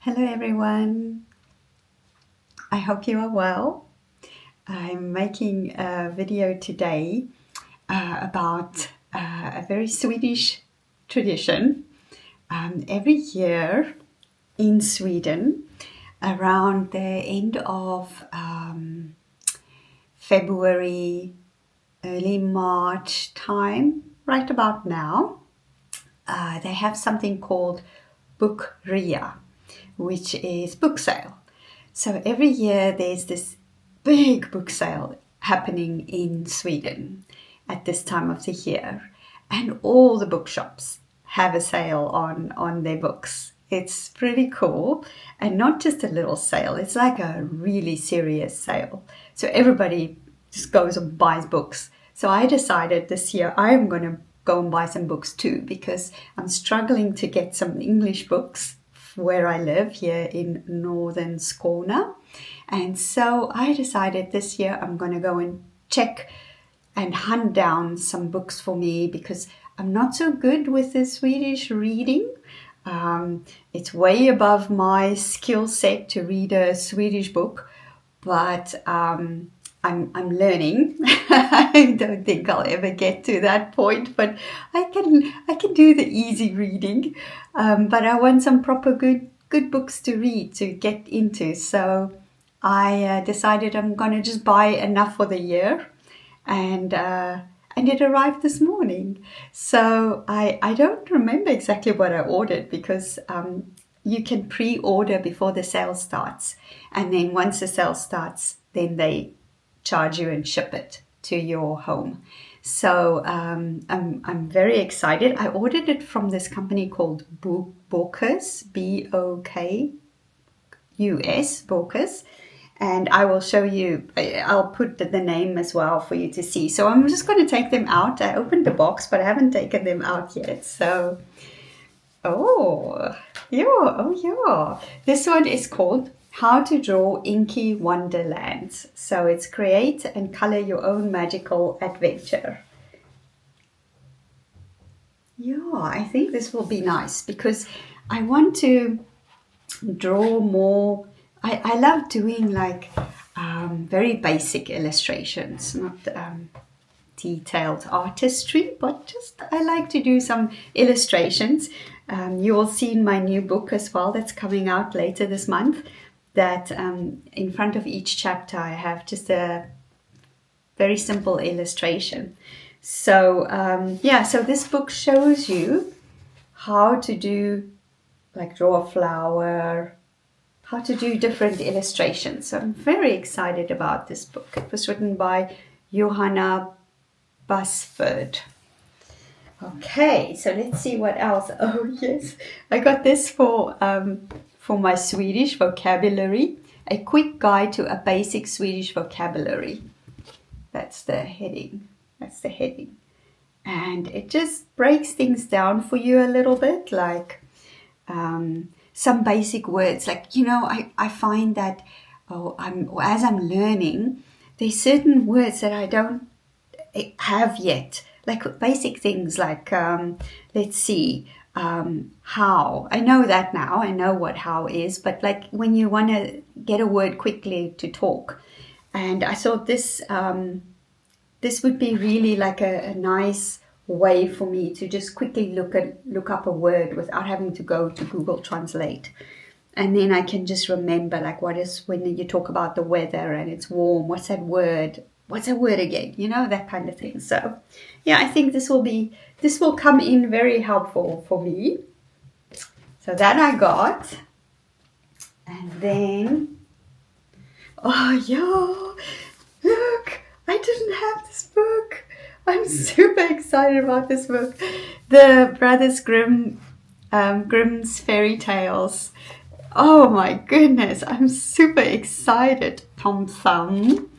Hello everyone, I hope you are well. I'm making a video today about a very Swedish tradition. Every year in Sweden, around the end of February, early March time, right about now, they have something called Book Ria, which is book sale. So every year there's this big book sale happening in Sweden at this time of the year, and all the bookshops have a sale on their books. It's pretty cool, and not just a little sale, it's like a really serious sale. So everybody just goes and buys books. So I decided this year I'm going to go and buy some books too, because I'm struggling to get some English books where I live here in northern Skåne. And so I decided this year I'm going to go and check and hunt down some books for me, because I'm not so good with the Swedish reading. It's way above my skill set to read a Swedish book, but I'm learning. I don't think I'll ever get to that point, but I can do the easy reading. But I want some proper good books to read, to get into. So I decided I'm gonna just buy enough for the year, and it arrived this morning. So I don't remember exactly what I ordered, because you can pre-order before the sale starts, and then once the sale starts, then they charge you and ship it to your home. So I'm very excited. I ordered it from this company called Bokus, Bokus, Bokus, and I will show you. I'll put the name as well for you to see. So I'm just going to take them out. I opened the box, but I haven't taken them out yet. So, oh yeah, oh yeah. This one is called How to Draw Inky Wonderlands. So it's create and color your own magical adventure. Yeah, I think this will be nice, because I want to draw more. I love doing like very basic illustrations, not detailed artistry, but just I like to do some illustrations. You will see in my new book as well, that's coming out later this month, that in front of each chapter I have just a very simple illustration. So yeah, so this book shows you how to do, like, draw a flower, how to do different illustrations. So I'm very excited about this book. It was written by Johanna Basford. Okay, so let's see what else. Oh yes, I got this for my Swedish vocabulary. A quick guide to a basic Swedish vocabulary. That's the heading. That's the heading. And it just breaks things down for you a little bit, like some basic words. Like, I find that as I'm learning, there's certain words that I don't have yet. Like basic things like, let's see, how. I know that now. I know what how is. But like when you want to get a word quickly to talk. And I thought this would be really like a nice way for me to just quickly look up a word without having to go to Google Translate. And then I can just remember, like, what is, when you talk about the weather and it's warm, what's that word? What's that word again? That kind of thing. So yeah, I think this will come in very helpful for me. So that I got. And then, oh yeah, look, I didn't have this book. I'm super excited about this book. The Brothers Grimm's Fairy Tales. Oh my goodness, I'm super excited. Tom Thumb,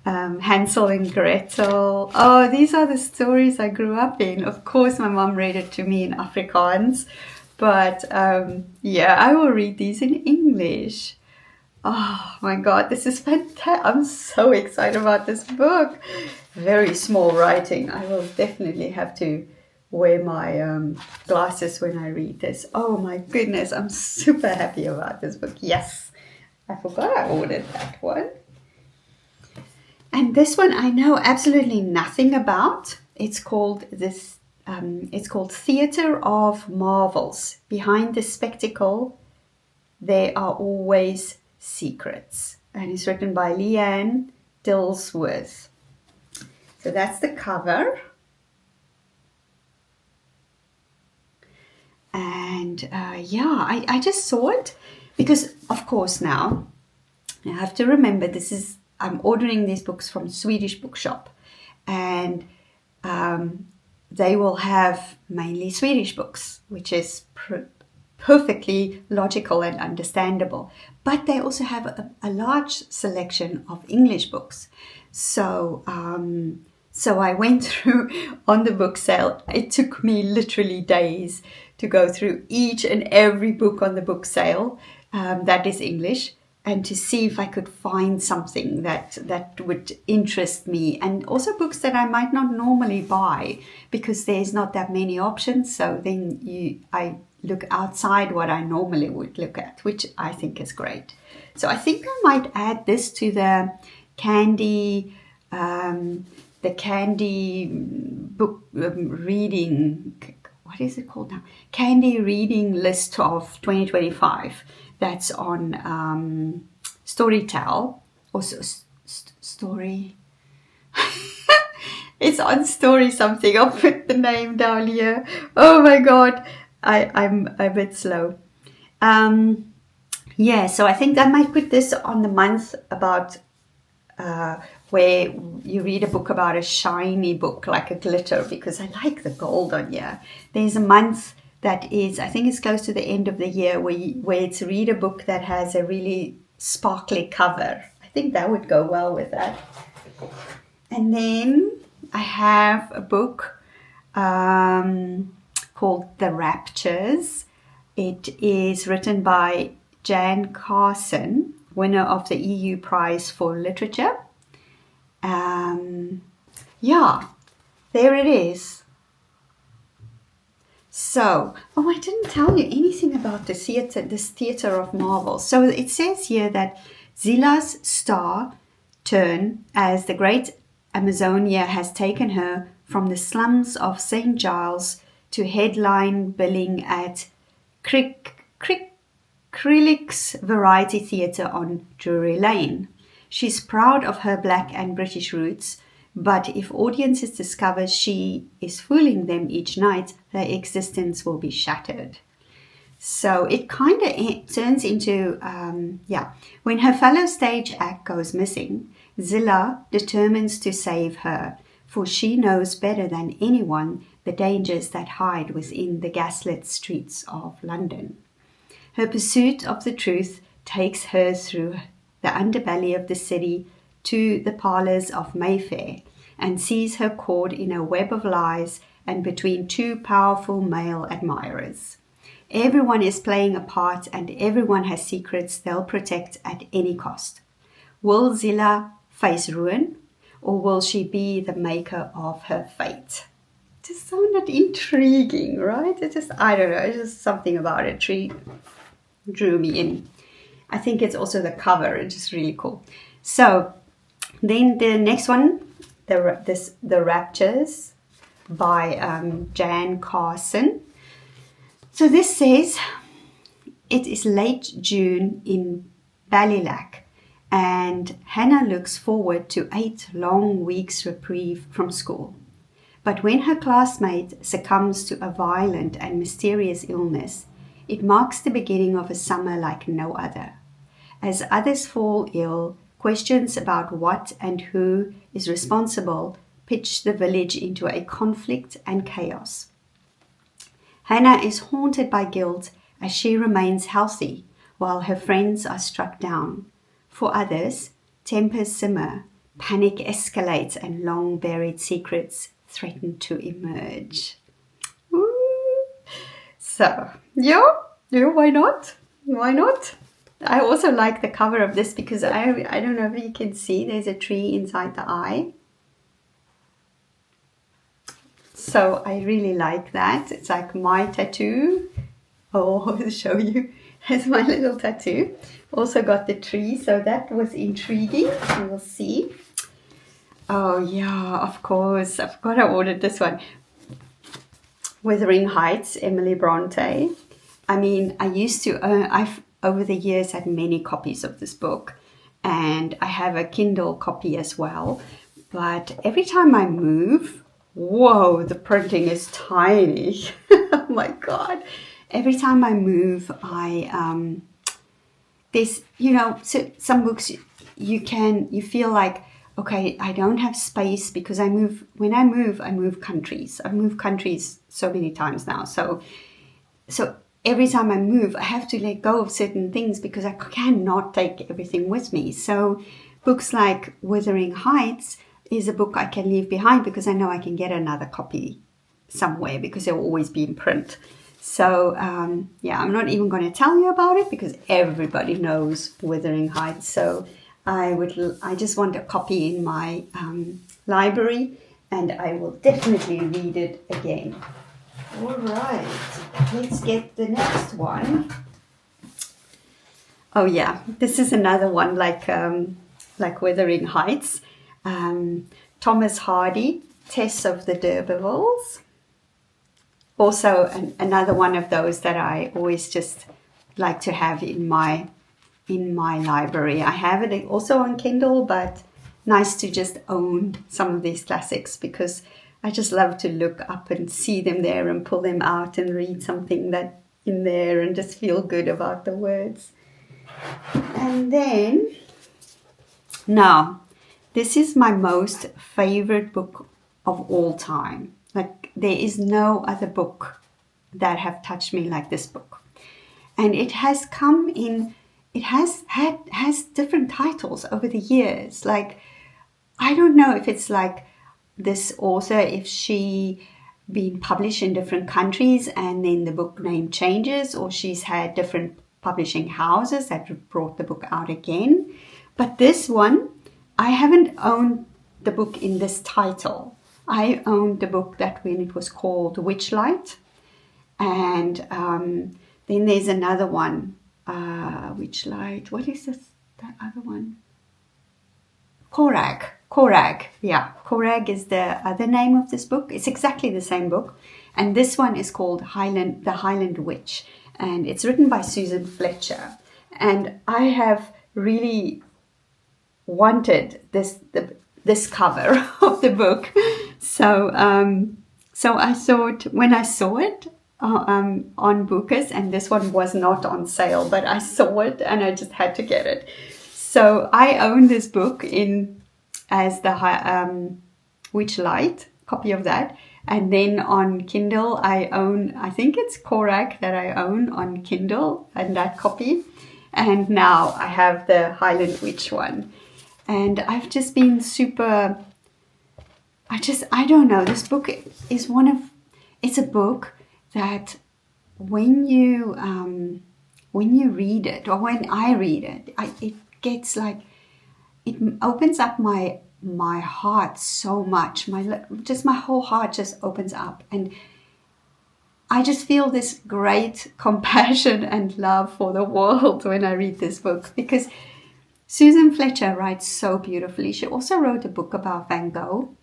Hansel and Gretel. Oh, these are the stories I grew up in. Of course, my mom read it to me in Afrikaans, but yeah, I will read these in English. Oh my God, this is fantastic. I'm so excited about this book. Very small writing. I will definitely have to wear my glasses when I read this. Oh my goodness, I'm super happy about this book. Yes, I forgot I ordered that one. And this one I know absolutely nothing about. It's called Theatre of Marvels. Behind the spectacle, there are always secrets. And it's written by Leanne Dillsworth. So that's the cover. And I just saw it because, of course, now I have to remember I'm ordering these books from Swedish Bookshop, and they will have mainly Swedish books, which is perfectly logical and understandable. But they also have a large selection of English books. So I went through on the book sale. It took me literally days to go through each and every book on the book sale that is English, and to see if I could find something that would interest me, and also books that I might not normally buy because there's not that many options. So then I look outside what I normally would look at, which I think is great. So I think I might add this to the Candy book reading. What is it called now? Candy reading list of 2025. That's on Storytel or Story. It's on Story something. I'll put the name down here. Oh my God, I'm a bit slow. So I think I might put this on the month about where you read a book about a shiny book, like a glitter, because I like the gold on here. There's a month that is, I think it's close to the end of the year, where it's read a book that has a really sparkly cover. I think that would go well with that. And then I have a book called The Raptures. It is written by Jan Carson, winner of the EU Prize for Literature. There it is. So, I didn't tell you anything about this theatre of Marvel. So it says here that Zila's star turn as the great Amazonia has taken her from the slums of St. Giles to headline billing at Krilik's Variety Theatre on Drury Lane. She's proud of her black and British roots, but if audiences discover she is fooling them each night, their existence will be shattered. So it kind of turns into, when her fellow stage act goes missing, Zilla determines to save her, for she knows better than anyone the dangers that hide within the gaslit streets of London. Her pursuit of the truth takes her through the underbelly of the city to the parlours of Mayfair, and sees her caught in a web of lies and between two powerful male admirers. Everyone is playing a part, and everyone has secrets they'll protect at any cost. Will Zilla face ruin, or will she be the maker of her fate? It just sounded intriguing, right? I don't know, it's just something about it drew me in. I think it's also the cover, it's just really cool. So then the next one, The Raptures by Jan Carson. So this says, it is late June in Ballylack, and Hannah looks forward to 8 long weeks reprieve from school. But when her classmate succumbs to a violent and mysterious illness, it marks the beginning of a summer like no other. As others fall ill, questions about what and who is responsible pitch the village into a conflict and chaos. Hannah is haunted by guilt as she remains healthy while her friends are struck down. For others, tempers simmer, panic escalates, and long-buried secrets threaten to emerge. Ooh. So, why not? Why not? I also like the cover of this because I don't know if you can see, there's a tree inside the eye. So I really like that. It's like my tattoo. Oh, I'll show you. Here's my little tattoo. Also got the tree, so that was intriguing. We'll see. Oh yeah, of course. I've got to order this one. Wuthering Heights, Emily Bronte. I mean, I used to I've over the years had many copies of this book, and I have a Kindle copy as well. But every time I move, whoa, the printing is tiny. Oh my God. Every time I move, there's, so some books you feel like, okay, I don't have space because when I move countries. I've moved countries so many times now. So every time I move, I have to let go of certain things because I cannot take everything with me. So books like Wuthering Heights is a book I can leave behind because I know I can get another copy somewhere because it will always be in print. So, I'm not even going to tell you about it because everybody knows Wuthering Heights. So I just want a copy in my library, and I will definitely read it again. All right, let's get the next one. Oh yeah, this is another one like Wuthering Heights. Thomas Hardy, Tess of the D'Urbervilles. Also another one of those that I always just like to have in my library. I have it also on Kindle, but nice to just own some of these classics because I just love to look up and see them there and pull them out and read something that in there and just feel good about the words. And then now, this is my most favorite book of all time. Like, there is no other book that have touched me like this book. And it has has different titles over the years. Like, I don't know if it's like this author, if she been published in different countries and then the book name changes, or she's had different publishing houses that brought the book out again. But this one, I haven't owned the book in this title. I owned the book that when it was called Witchlight. And then there's another one, Witchlight. What is this? That other one? Korag. Yeah, Korag is the other name of this book. It's exactly the same book. And this one is called The Highland Witch. And it's written by Susan Fletcher. And I have really wanted this cover of the book. So I thought when I saw it on Bookus, and this one was not on sale, but I saw it and I just had to get it. So I own this book as the Witchlight, copy of that. And then on Kindle, I think it's Korag that I own on Kindle and that copy. And now I have the Highland Witch one. And I've just been super, I don't know, this book is it's a book that when you read it, or when I read it, it gets like, it opens up my heart so much. My whole heart just opens up, and I just feel this great compassion and love for the world when I read this book, because Susan Fletcher writes so beautifully. She also wrote a book about Van Gogh.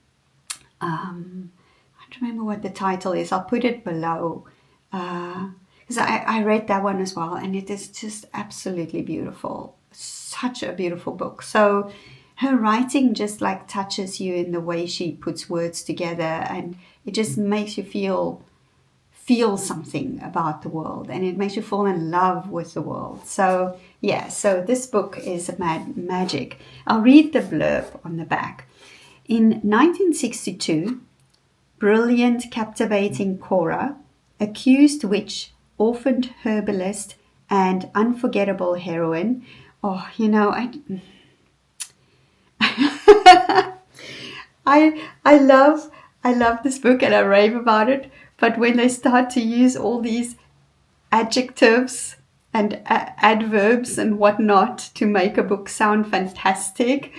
I don't remember what the title is. I'll put it below, because I read that one as well, and it is just absolutely beautiful. Such a beautiful book. So her writing just like touches you in the way she puts words together, and it just makes you feel something about the world, and it makes you fall in love with the world. So yeah, so this book is magic. I'll read the blurb on the back. In 1962, brilliant, captivating Cora, accused witch, orphaned herbalist, and unforgettable heroine. Oh, I love this book and I rave about it. But when they start to use all these adjectives and adverbs and whatnot to make a book sound fantastic,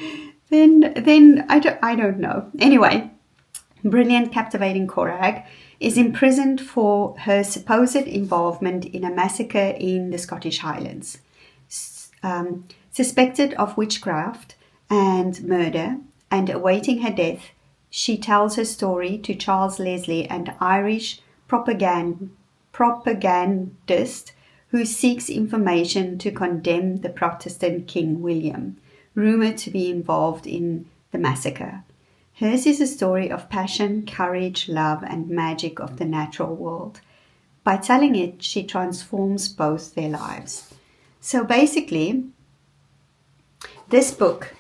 then I don't know. Anyway, brilliant, captivating Corag is imprisoned for her supposed involvement in a massacre in the Scottish Highlands. Suspected of witchcraft and murder and awaiting her death, she tells her story to Charles Leslie, an Irish propagandist who seeks information to condemn the Protestant King William, rumored to be involved in the massacre. Hers is a story of passion, courage, love, and magic of the natural world. By telling it, she transforms both their lives. So basically, this book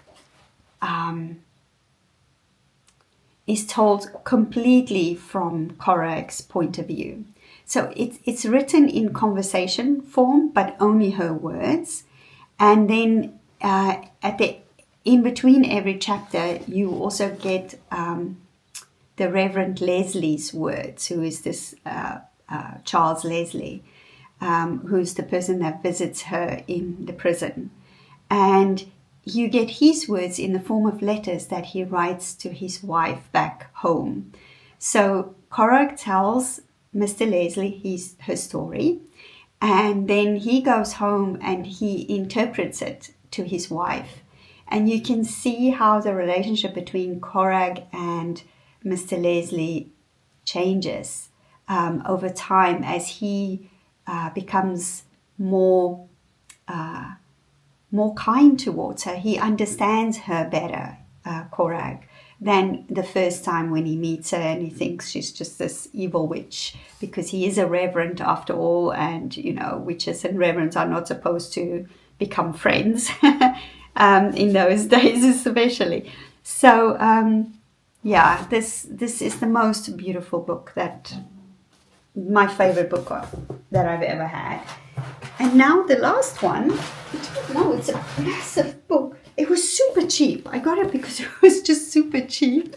is told completely from Corag's point of view. So it's written in conversation form, but only her words. And then in between every chapter, you also get the Reverend Leslie's words, who is this Charles Leslie, who's the person that visits her in the prison. And you get his words in the form of letters that he writes to his wife back home. So Corag tells Mr. Leslie her story, and then he goes home and he interprets it to his wife. And you can see how the relationship between Corag and Mr. Leslie changes over time as he becomes more kind towards her. He understands her better, Corag, than the first time when he meets her and he thinks she's just this evil witch, because he is a reverend after all, and witches and reverends are not supposed to become friends in those days especially. So this is the most beautiful book, my favorite book that I've ever had. And now the last one, it's a massive book. It was super cheap. I got it because it was just super cheap.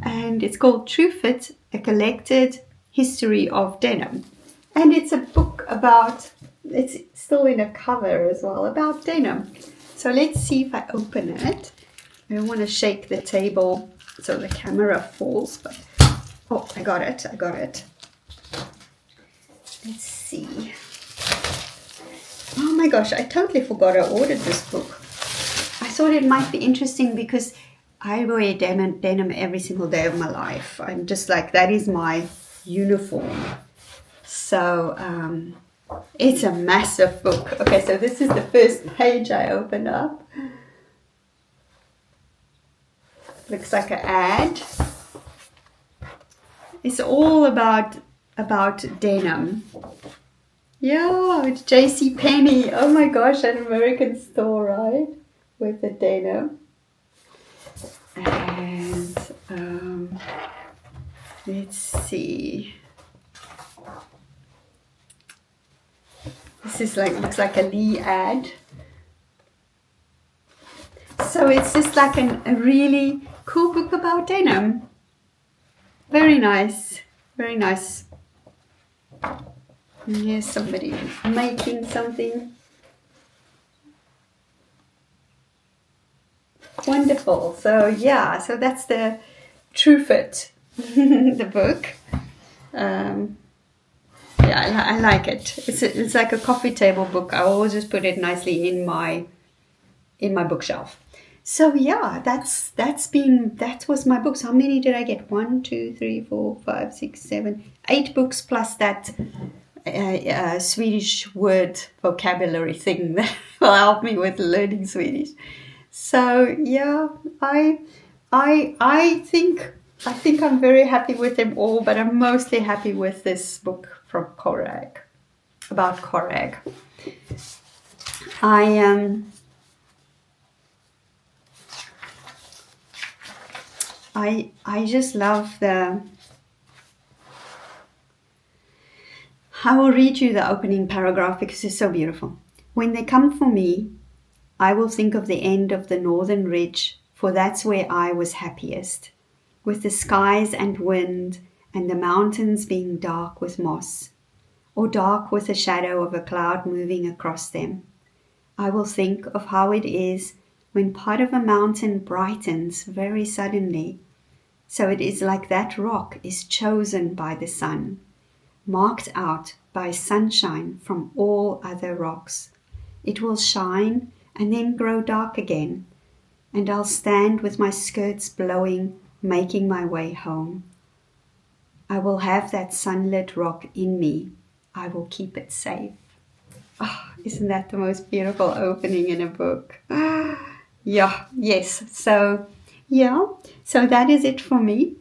And it's called True Fit, A Collected History of Denim. And it's a book it's still in a cover as well, about denim. So let's see if I open it. I don't want to shake the table so the camera falls, but I got it. Let's see. Oh my gosh, I totally forgot I ordered this book. I thought it might be interesting because I wear denim every single day of my life. I'm just like, that is my uniform. So it's a massive book. Okay, so this is the first page I opened up. Looks like an ad. It's all about denim. Yeah, it's JCPenney. Oh my gosh, an American store, right? With the denim. And let's see. This is looks like a Lee ad. So it's just like a really cool book about denim. Very nice. Very nice. And here's somebody making something. Wonderful. So so that's the True Fit, the book. I like it. It's like a coffee table book. I always just put it nicely in my bookshelf. So that was my books. How many did I get? 1, 2, 3, 4, 5, 6, 7, 8 books plus that Swedish word vocabulary thing that will help me with learning Swedish. So I think I'm very happy with them all, but I'm mostly happy with this book from Corag, about Corag. I just love I will read you the opening paragraph because it's so beautiful. When they come for me, I will think of the end of the northern ridge, for that's where I was happiest, with the skies and wind and the mountains being dark with moss, or dark with the shadow of a cloud moving across them. I will think of how it is when part of a mountain brightens very suddenly, So it is like that rock is chosen by the sun, marked out by sunshine from all other rocks. It will shine and then grow dark again, and I'll stand with my skirts blowing, making my way home. I will have that sunlit rock in me. I will keep it safe. Oh, isn't that the most beautiful opening in a book? Yeah, yes. So, yeah, so that is it for me.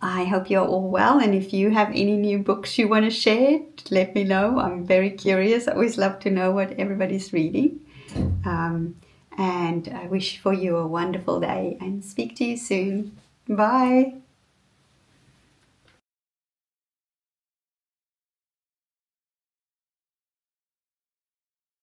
I hope you're all well, and if you have any new books you want to share, let me know. I'm very curious. I always love to know what everybody's reading. Um, and I wish for you a wonderful day and speak to you soon. Bye.